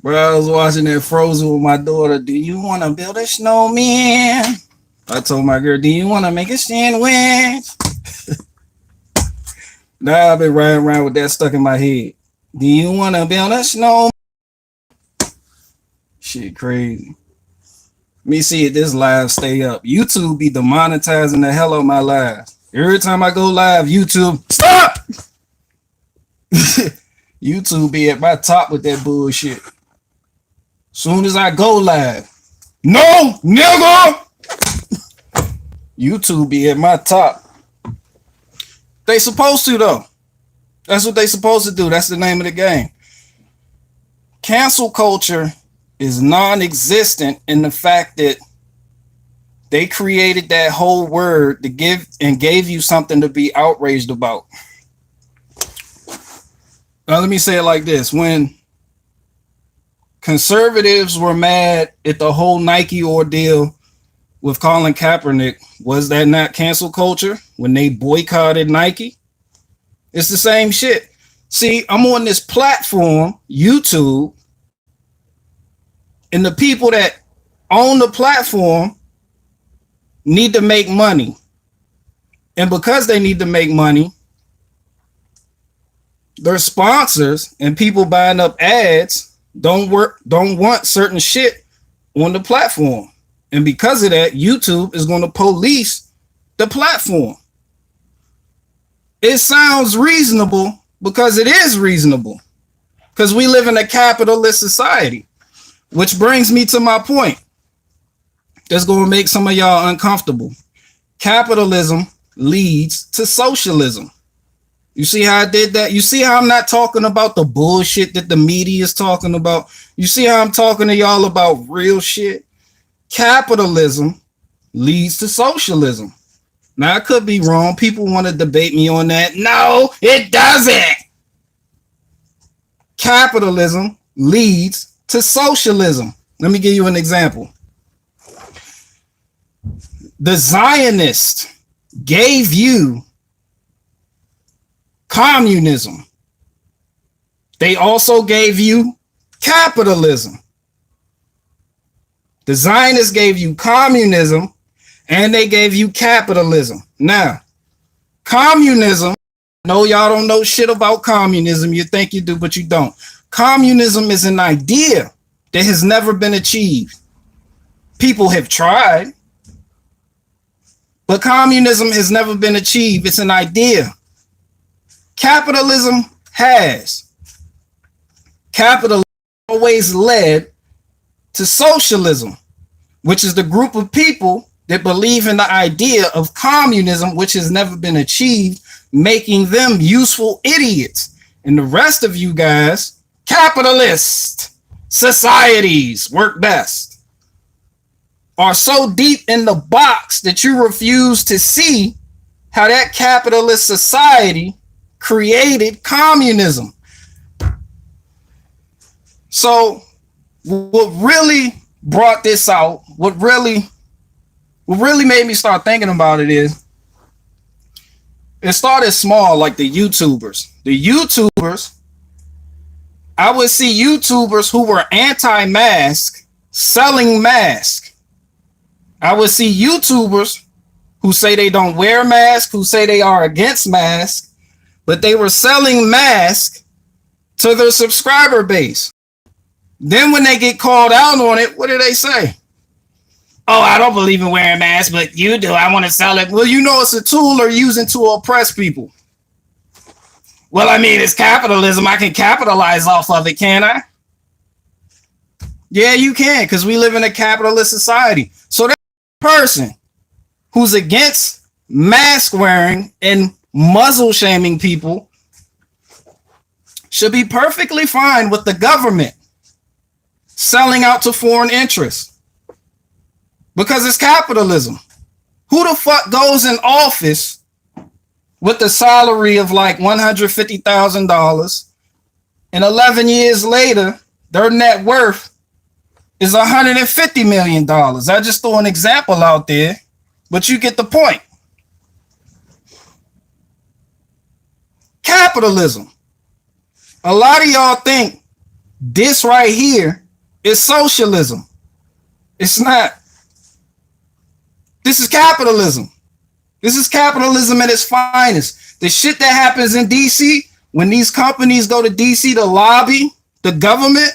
Bro, I was watching that Frozen with my daughter. Do you want to build a snowman? I told my girl, do you want to make a sandwich? Now I've been riding around with that stuck in my head. Do you want to build a snowman? Shit crazy. Let me see if this live stay up. YouTube be demonetizing the hell out of my live. Every time I go live, YouTube, stop! YouTube be at my top with that bullshit. Soon as I go live, no, nigga! YouTube be at my top. They supposed to, though. That's what they supposed to do. That's the name of the game. Cancel culture is non-existent in the fact that they created that whole word to gave you something to be outraged about. Now, let me say it like this. When conservatives were mad at the whole Nike ordeal with Colin Kaepernick, was that not cancel culture when they boycotted Nike? It's the same shit. See, I'm on this platform, YouTube, and the people that own the platform need to make money. And because they need to make money, their sponsors and people buying up ads don't want certain shit on the platform. And because of that, YouTube is going to police the platform. It sounds reasonable because it is reasonable. Because we live in a capitalist society. Which brings me to my point. That's going to make some of y'all uncomfortable. Capitalism leads to socialism. You see how I did that? You see how I'm not talking about the bullshit that the media is talking about? You see how I'm talking to y'all about real shit? Capitalism leads to socialism. Now, I could be wrong. People want to debate me on that. No, it doesn't. Capitalism leads to socialism. Let me give you an example. The Zionists gave you communism. They also gave you capitalism. The Zionists gave you communism and they gave you capitalism. Now, communism, no, y'all don't know shit about communism. You think you do, but you don't. Communism is an idea that has never been achieved. People have tried, but communism has never been achieved. It's an idea. Capitalism has. Capitalism always led to socialism, which is the group of people that believe in the idea of communism, which has never been achieved, making them useful idiots. And the rest of you guys, capitalist societies work best, are so deep in the box that you refuse to see how that capitalist society created communism. So what really brought this out, what really made me start thinking about it is, it started small, like the YouTubers. The YouTubers, I would see YouTubers who were anti-mask selling masks. I would see YouTubers who say they don't wear masks, who say they are against masks, but they were selling masks to their subscriber base. Then when they get called out on it, what do they say? Oh, I don't believe in wearing masks, but you do. I want to sell it. Well, you know it's a tool they're using to oppress people. Well, I mean, it's capitalism. I can capitalize off of it, can I? Yeah, you can, because we live in a capitalist society. So that person who's against mask wearing and muzzle shaming people should be perfectly fine with the government selling out to foreign interests, because it's capitalism. Who the fuck goes in office with the salary of like $150,000 and 11 years later their net worth is $150 million? I just throw an example out there, but you get the point. Capitalism. A lot of y'all think This right here is socialism. It's not. This is capitalism. This is capitalism at its finest. The shit that happens in DC, when these companies go to DC to lobby the government,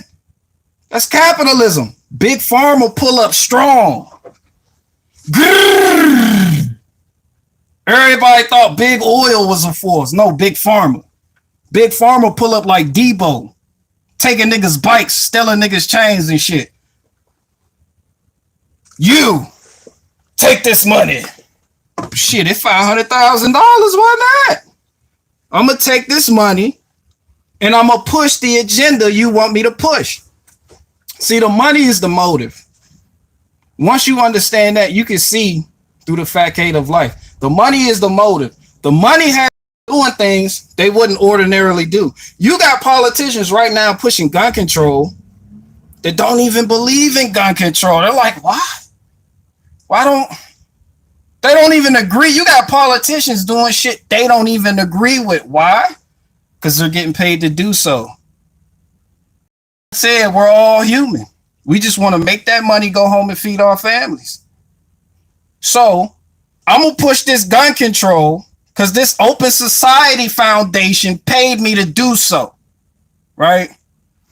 that's capitalism. Big Pharma will pull up strong. Grrr. Everybody thought big oil was a force. No, Big Pharma. Big Pharma pull up like Debo, taking niggas' bikes, stealing niggas' chains and shit. You take this money. Shit, it's $500,000. Why not? I'm gonna take this money and I'm gonna push the agenda you want me to push. See, the money is the motive. Once you understand that, you can see through the facade of life. The money is the motive. The money has doing things they wouldn't ordinarily do. You got politicians right now pushing gun control that don't even believe in gun control. They're like, why? They don't even agree. You got politicians doing shit they don't even agree with. Why? Because they're getting paid to do so. I said we're all human. We just want to make that money, go home and feed our families. So I'm going to push this gun control because this Open Society Foundation paid me to do so. Right?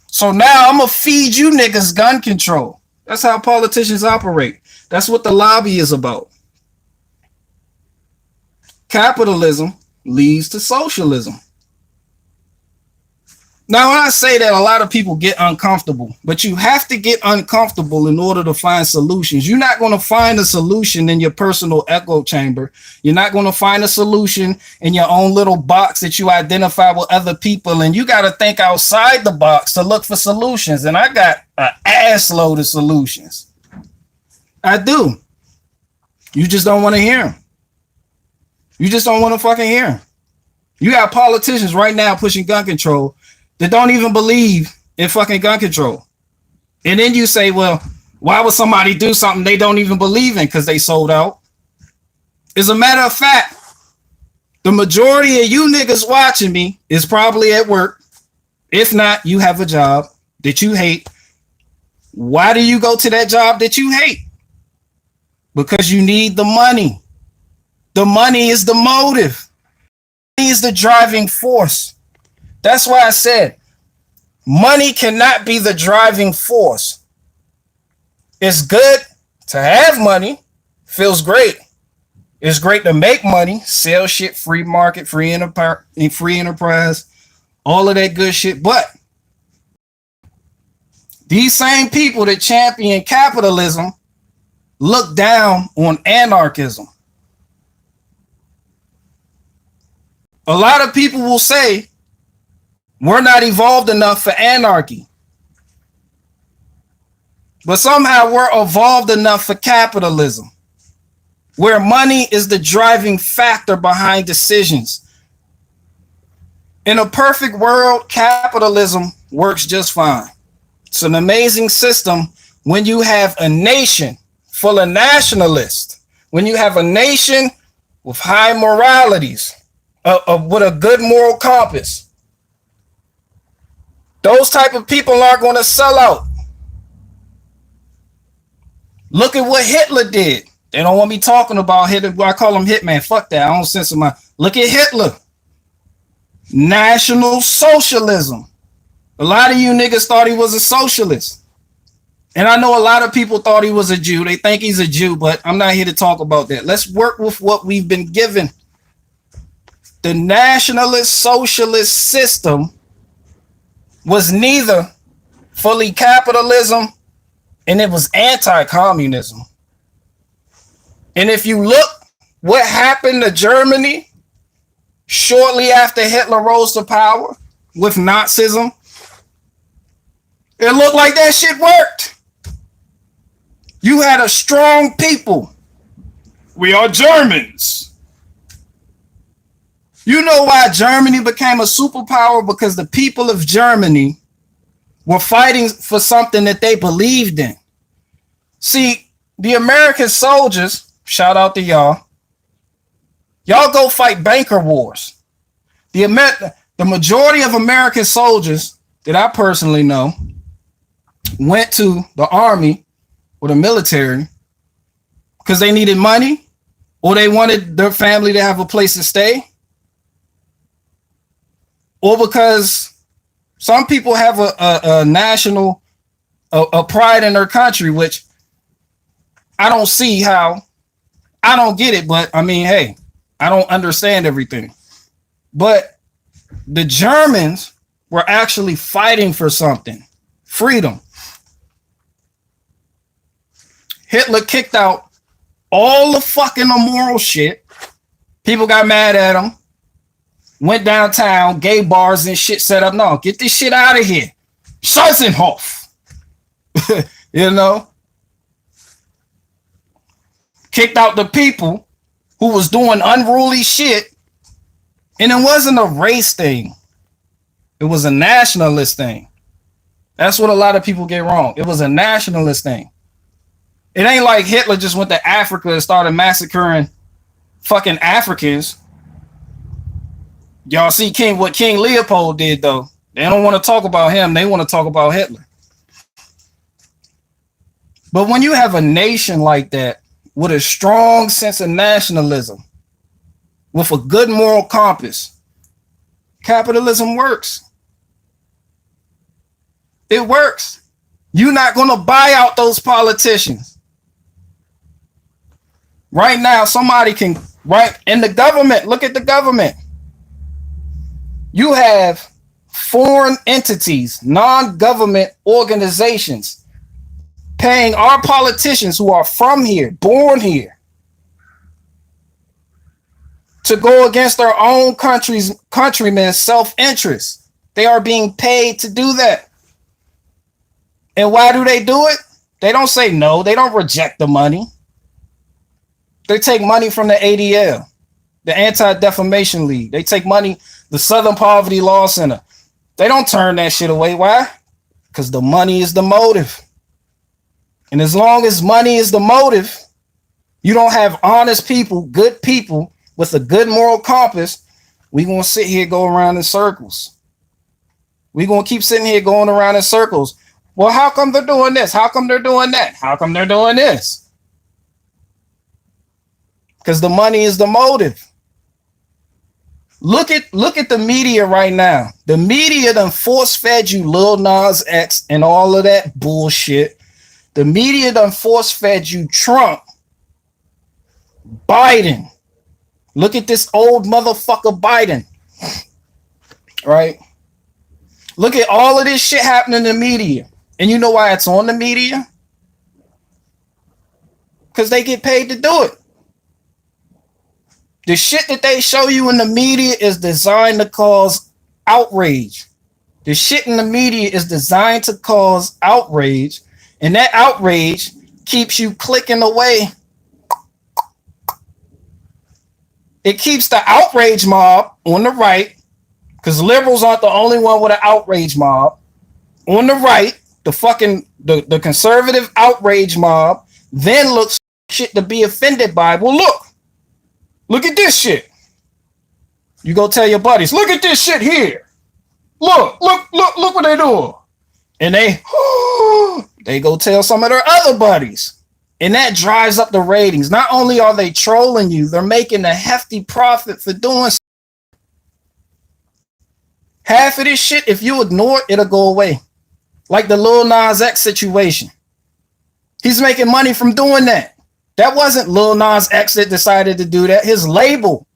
So now I'm going to feed you niggas gun control. That's how politicians operate. That's what the lobby is about. Capitalism leads to socialism. Now, when I say that, a lot of people get uncomfortable, but you have to get uncomfortable in order to find solutions. You're not going to find a solution in your personal echo chamber. You're not going to find a solution in your own little box that you identify with other people. And you got to think outside the box to look for solutions. And I got an ass load of solutions. I do. You just don't want to hear them. You just don't want to fucking hear them. You got politicians right now pushing gun control that don't even believe in fucking gun control. And then you say, well, why would somebody do something they don't even believe in because they sold out? As a matter of fact, the majority of you niggas watching me is probably at work. If not, you have a job that you hate. Why do you go to that job that you hate? Because you need the money. The money is the motive. Money is the driving force. That's why I said money cannot be the driving force. It's good to have money. Feels great. It's great to make money, sell shit, free market, free enterprise, all of that good shit. But these same people that champion capitalism look down on anarchism. A lot of people will say we're not evolved enough for anarchy. But somehow we're evolved enough for capitalism, where money is the driving factor behind decisions. In a perfect world, capitalism works just fine. It's an amazing system when you have a nation full of nationalists, when you have a nation with high moralities, with a good moral compass. Those type of people aren't going to sell out. Look at what Hitler did. They don't want me talking about Hitler. I call him Hitman. Fuck that. I don't censor my. Look at Hitler. National Socialism. A lot of you niggas thought he was a socialist. And I know a lot of people thought he was a Jew. They think he's a Jew, but I'm not here to talk about that. Let's work with what we've been given. The nationalist socialist system was neither fully capitalism and it was anti-communism. And if you look what happened to Germany shortly after Hitler rose to power with Nazism, it looked like that shit worked. You had a strong people. We are Germans. You know why Germany became a superpower? Because the people of Germany were fighting for something that they believed in. See, the American soldiers, shout out to y'all, y'all go fight banker wars. The majority of American soldiers that I personally know went to the army or the military because they needed money or they wanted their family to have a place to stay, or because some people have a national a pride in their country, which I don't see how. I don't get it, but I mean, hey, I don't understand everything. But the Germans were actually fighting for something, freedom. Hitler kicked out all the fucking immoral shit. People got mad at him. Went downtown, gay bars and shit set up. No, get this shit out of here. Scheißenhof. You know? Kicked out the people who was doing unruly shit. And it wasn't a race thing. It was a nationalist thing. That's what a lot of people get wrong. It was a nationalist thing. It ain't like Hitler just went to Africa and started massacring fucking Africans. Y'all see what King Leopold did, though. They don't want to talk about him. They want to talk about Hitler. But when you have a nation like that with a strong sense of nationalism, with a good moral compass, capitalism works. It works. You're not going to buy out those politicians. Right now, somebody can, right in the government, look at the government. You have foreign entities, non-government organizations paying our politicians who are from here, born here, to go against their own countrymen's self-interest. They are being paid to do that. And why do they do it? They don't say no. They don't reject the money. They take money from the ADL, the Anti-Defamation League. They take money, the Southern Poverty Law Center. They don't turn that shit away. Why? Because the money is the motive. And as long as money is the motive, you don't have honest people, good people with a good moral compass. We're going to sit here, go around in circles. We're going to keep sitting here going around in circles. Well, how come they're doing this? How come they're doing that? How come they're doing this? Because the money is the motive. Look at the media right now. The media done force-fed you Lil Nas X and all of that bullshit. The media done force-fed you Trump, Biden. Look at this old motherfucker Biden. Right? Look at all of this shit happening in the media. And you know why it's on the media? Because they get paid to do it. The shit that they show you in the media is designed to cause outrage. The shit in the media is designed to cause outrage. And that outrage keeps you clicking away. It keeps the outrage mob on the right, because liberals aren't the only one with an outrage mob. On the right, the conservative outrage mob then looks shit to be offended by. Well, look at this shit. You go tell your buddies, look at this shit here. Look what they doing. And they go tell some of their other buddies. And that drives up the ratings. Not only are they trolling you, they're making a hefty profit for doing so. Half of this shit, if you ignore it, it'll go away. Like the Lil Nas X situation. He's making money from doing that. That wasn't Lil Nas X that decided to do that. His label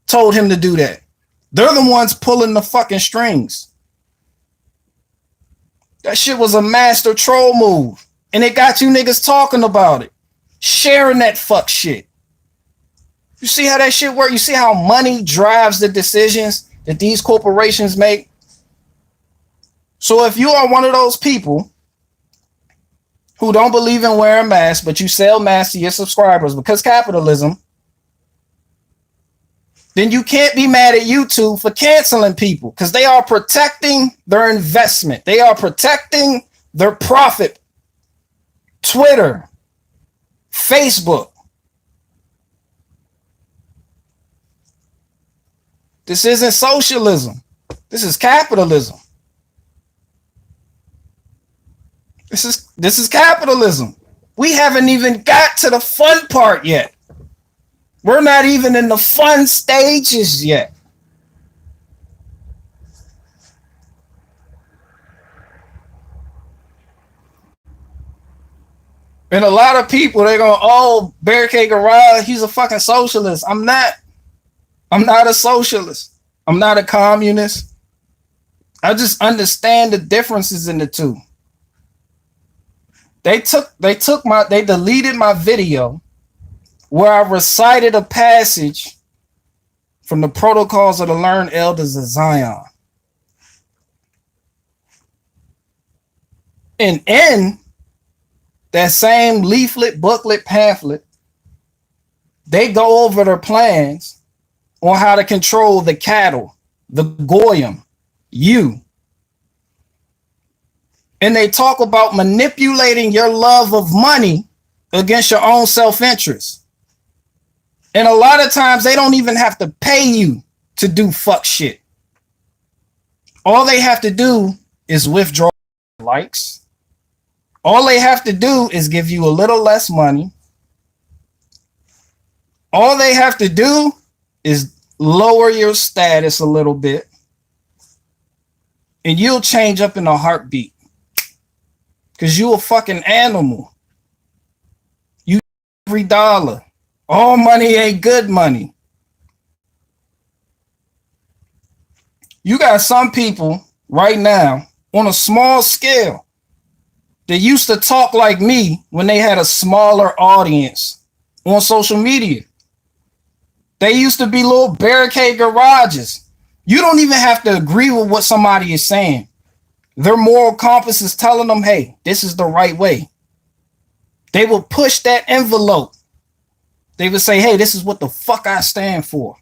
told him to do that. They're the ones pulling the fucking strings. That shit was a master troll move. And it got you niggas talking about it. Sharing that fuck shit. You see how that shit works? You see how money drives the decisions that these corporations make? So if you are one of those people who don't believe in wearing masks, but you sell masks to your subscribers because capitalism, then you can't be mad at YouTube for canceling people, because they are protecting their investment. They are protecting their profit. Twitter, Facebook. This isn't socialism. This is capitalism. This is capitalism. We haven't even got to the fun part yet. We're not even in the fun stages yet. And a lot of people, they're going, oh, Barricade Garage, he's a fucking socialist. I'm not. I'm not a socialist. I'm not a communist. I just understand the differences in the two. They deleted my video where I recited a passage from the Protocols of the Learned Elders of Zion. And in that same leaflet, booklet, pamphlet, they go over their plans on how to control the cattle, the goyim, you. And they talk about manipulating your love of money against your own self-interest. And a lot of times they don't even have to pay you to do fuck shit. All they have to do is withdraw likes. All they have to do is give you a little less money. All they have to do is lower your status a little bit. And you'll change up in a heartbeat. Because you a fucking animal. You every dollar. All money ain't good money. You got some people right now on a small scale that used to talk like me when they had a smaller audience on social media. They used to be little barricade garages. You don't even have to agree with what somebody is saying. Their moral compass is telling them, hey, this is the right way. They will push that envelope. They would say, hey, this is what the fuck I stand for.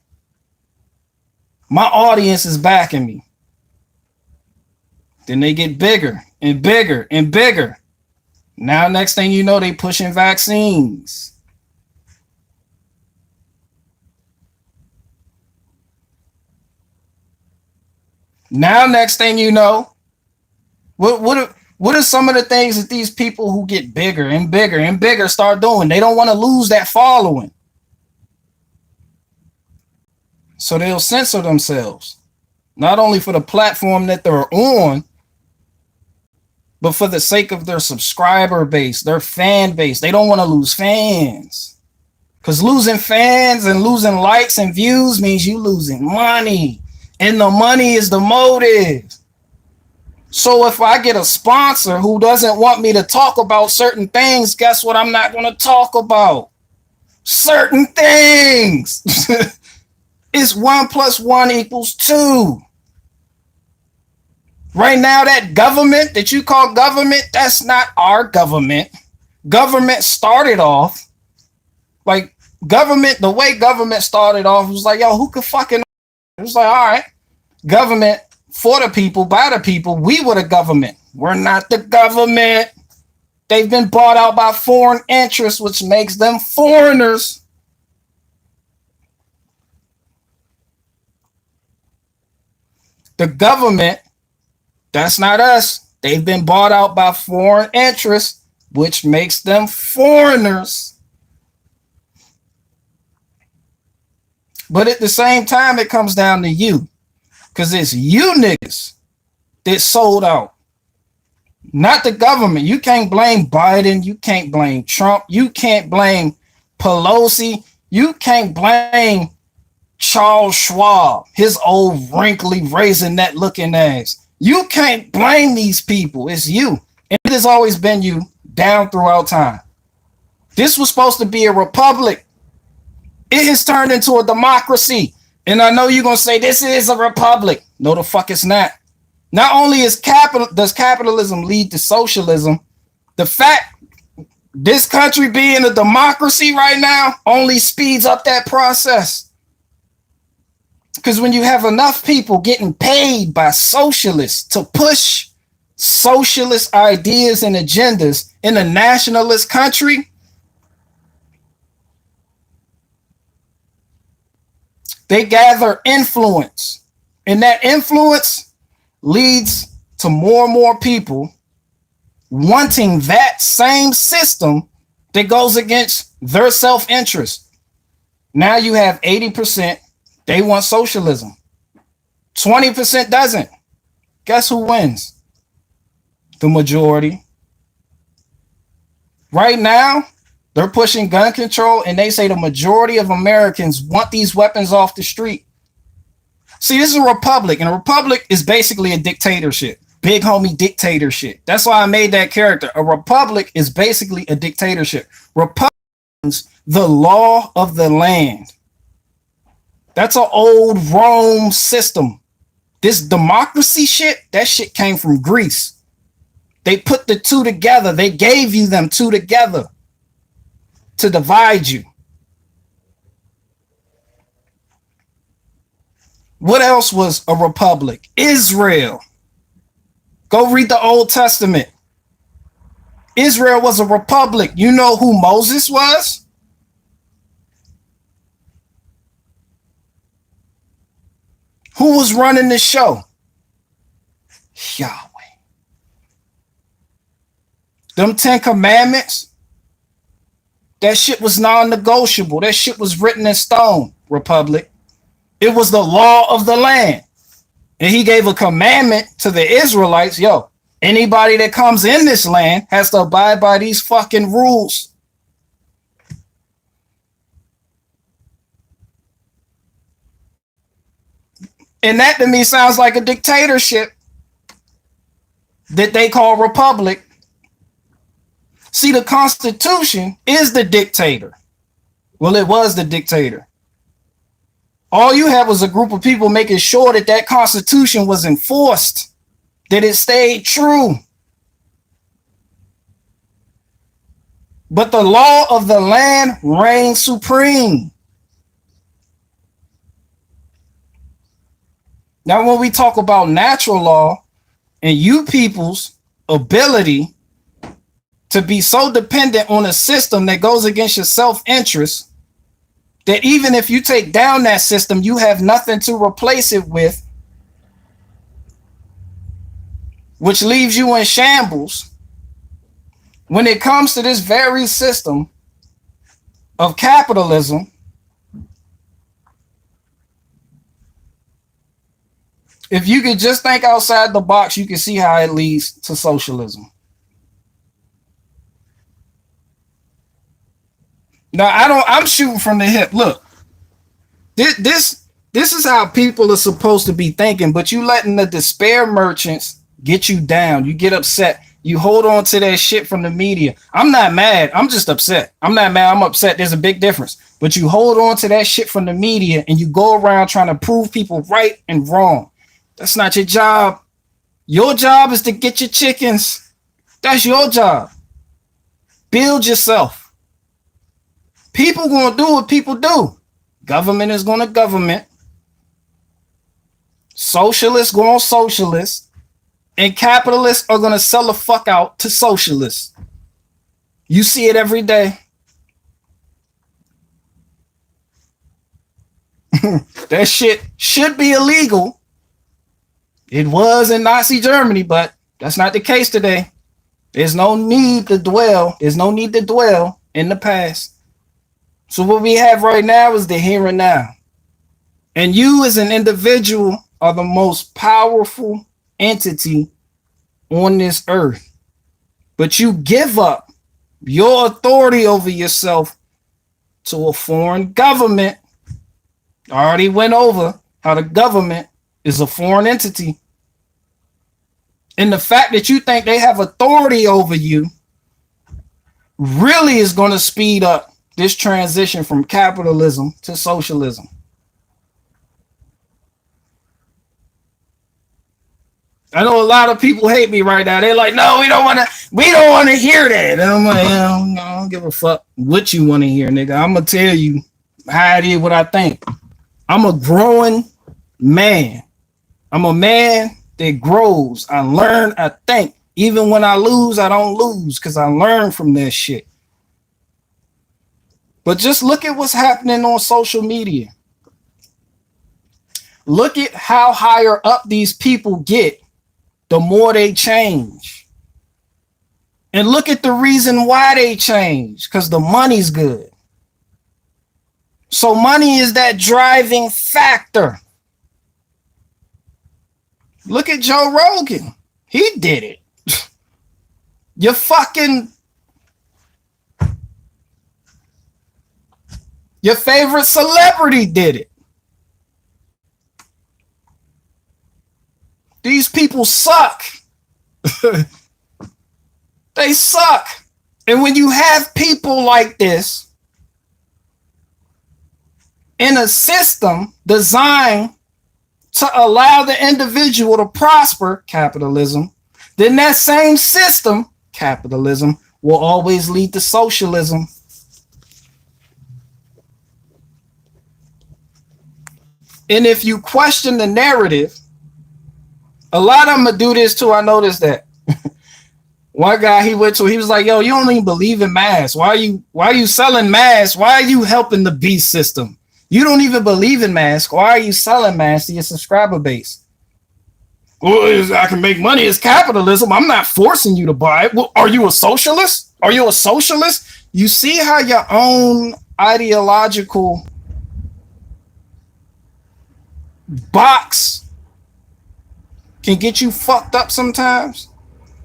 My audience is backing me. Then they get bigger and bigger and bigger. Now, next thing you know, they pushing vaccines. Now, next thing you know, what are some of the things that these people who get bigger and bigger and bigger start doing? They don't want to lose that following. So they'll censor themselves, not only for the platform that they're on, but for the sake of their subscriber base, their fan base. They don't want to lose fans, because losing fans and losing likes and views means you losing money, and the money is the motive. So if I get a sponsor who doesn't want me to talk about certain things, guess what I'm not going to talk about? Certain things. It's 1 + 1 = 2. Right now, that government that you call government, that's not our government. Government started off like government. The way government started off was like, yo, who could fucking? It was like, all right, government for the people, by the people. We were the government. We're not the government. They've been bought out by foreign interests, which makes them foreigners. The government, that's not us. They've been bought out by foreign interests, which makes them foreigners. But at the same time, it comes down to you. Because it's you niggas that sold out. Not the government. You can't blame Biden. You can't blame Trump. You can't blame Pelosi. You can't blame Charles Schwab, his old wrinkly raisinette looking ass. You can't blame these people. It's you. And it has always been you down throughout time. This was supposed to be a republic. It has turned into a democracy. And I know you're going to say this is a republic. No, the fuck it's not. Not only does capitalism lead to socialism, the fact this country being a democracy right now only speeds up that process. Because when you have enough people getting paid by socialists to push socialist ideas and agendas in a nationalist country, they gather influence. And that influence leads to more and more people wanting that same system that goes against their self-interest. Now you have 80%, they want socialism. 20% doesn't. Guess who wins? The majority. Right now, they're pushing gun control, and they say the majority of Americans want these weapons off the street. See, this is a republic, and a republic is basically a dictatorship. Big homie dictatorship. That's why I made that character. A republic is basically a dictatorship. Republicans, the law of the land. That's an old Rome system. This democracy shit, that shit came from Greece. They put the two together. They gave you them two together to divide you. What else was a republic? Israel. Go read the Old Testament. Israel was a republic. You know who Moses was? Who was running the show? Yahweh. Them 10 commandments, that shit was non-negotiable. That shit was written in stone, republic. It was the law of the land. And he gave a commandment to the Israelites. Yo, anybody that comes in this land has to abide by these fucking rules. And that to me sounds like a dictatorship that they call republic. See, the Constitution is the dictator. Well, it was the dictator. All you had was a group of people making sure that that Constitution was enforced, that it stayed true. But the law of the land reigned supreme. Now, when we talk about natural law and you people's ability to be so dependent on a system that goes against your self-interest, that even if you take down that system, you have nothing to replace it with, which leaves you in shambles. When it comes to this very system of capitalism, if you could just think outside the box, you can see how it leads to socialism. Now, I'm shooting from the hip. Look, this is how people are supposed to be thinking, but you letting the despair merchants get you down. You get upset. You hold on to that shit from the media. I'm not mad. I'm just upset. I'm not mad. I'm upset. There's a big difference. But you hold on to that shit from the media and you go around trying to prove people right and wrong. That's not your job. Your job is to get your chickens. That's your job. Build yourself. People gonna do what people do. Government is gonna government. Socialists gonna socialist. And capitalists are gonna sell the fuck out to socialists. You see it every day. That shit should be illegal. It was in Nazi Germany, but that's not the case today. There's no need to dwell. There's no need to dwell in the past. So what we have right now is the here and now. And you as an individual are the most powerful entity on this earth. But you give up your authority over yourself to a foreign government. I already went over how the government is a foreign entity. And the fact that you think they have authority over you really is going to speed up this transition from capitalism to socialism. I know a lot of people hate me right now. They're like, no, we don't want to hear that. And I'm like, I don't give a fuck what you want to hear, nigga. I'm going to tell you how it is, what I think. I'm a growing man. I'm a man that grows. I learn, I think. Even when I lose, I don't lose because I learn from that shit. But just look at what's happening on social media. Look at how higher up these people get, the more they change. And look at the reason why they change, because the money's good. So money is that driving factor. Look at Joe Rogan. He did it. Your favorite celebrity did it. These people suck. They suck. And when you have people like this in a system designed to allow the individual to prosper, capitalism, then that same system, capitalism, will always lead to socialism. And if you question the narrative, a lot of them will do this too. I noticed that. One guy he was like, yo, you don't even believe in masks. Why are you selling masks? Why are you helping the beast system? You don't even believe in masks. Why are you selling masks to your subscriber base? Well, I can make money. It's capitalism. I'm not forcing you to buy it. Well, are you a socialist? Are you a socialist? You see how your own ideological box can get you fucked up sometimes?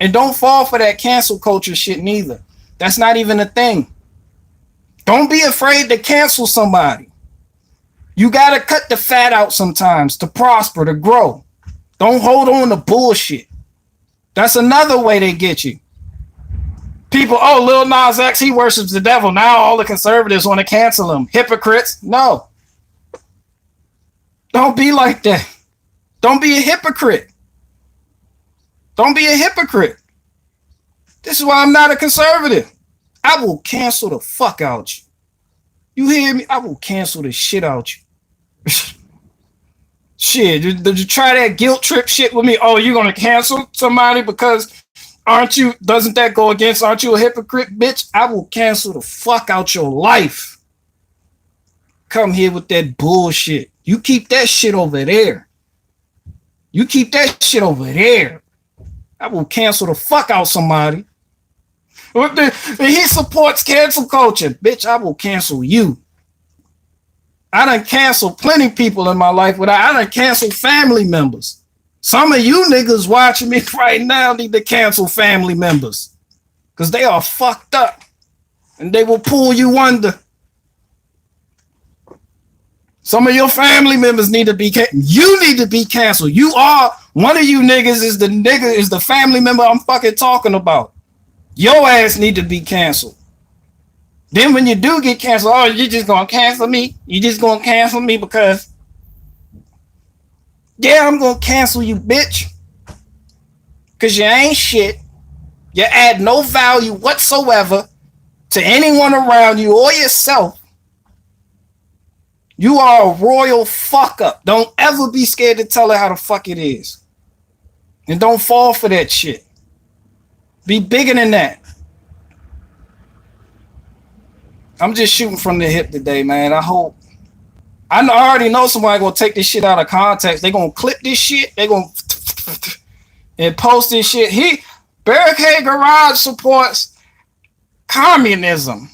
And don't fall for that cancel culture shit neither. That's not even a thing. Don't be afraid to cancel somebody. You got to cut the fat out sometimes to prosper, to grow. Don't hold on to bullshit. That's another way they get you. People, oh, Lil Nas X, he worships the devil. Now all the conservatives want to cancel him. Hypocrites. No. Don't be like that. Don't be a hypocrite. Don't be a hypocrite. This is why I'm not a conservative. I will cancel the fuck out you. You hear me? I will cancel the shit out you. Shit, did you try that guilt trip shit with me? Oh, you're going to cancel somebody because aren't you a hypocrite, bitch? I will cancel the fuck out your life. Come here with that bullshit. You keep that shit over there. You keep that shit over there. I will cancel the fuck out somebody. He supports cancel culture. Bitch, I will cancel you. I done canceled plenty of people in my life. I done canceled family members. Some of you niggas watching me right now need to cancel family members because they are fucked up and they will pull you under. Some of your family members need to be you need to be canceled. You are one of you niggas is the family member I'm fucking talking about. Your ass need to be canceled. Then when you do get canceled, oh, you just gonna cancel me? You just gonna cancel me because yeah, I'm gonna cancel you, bitch. Cause you ain't shit. You add no value whatsoever to anyone around you or yourself. You are a royal fuck up. Don't ever be scared to tell her how the fuck it is. And don't fall for that shit. Be bigger than that. I'm just shooting from the hip today, man. I already know somebody gonna take this shit out of context. They gonna clip this shit. They gonna and post this shit. Barricade Garage supports communism.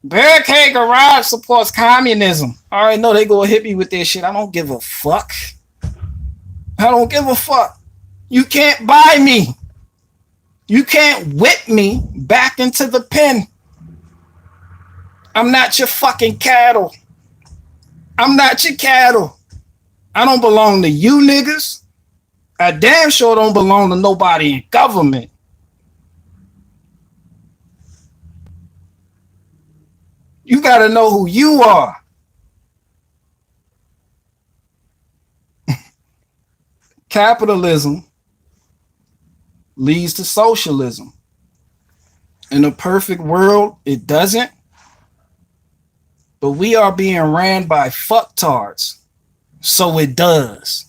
Barricade Garage supports communism. I already know they gonna hit me with this shit. I don't give a fuck. I don't give a fuck. You can't buy me. You can't whip me back into the pen. I'm not your fucking cattle. I'm not your cattle. I don't belong to you niggas. I damn sure don't belong to nobody in government. You got to know who you are. Capitalism leads to socialism. In a perfect world, it doesn't. But we are being ran by fucktards. So it does.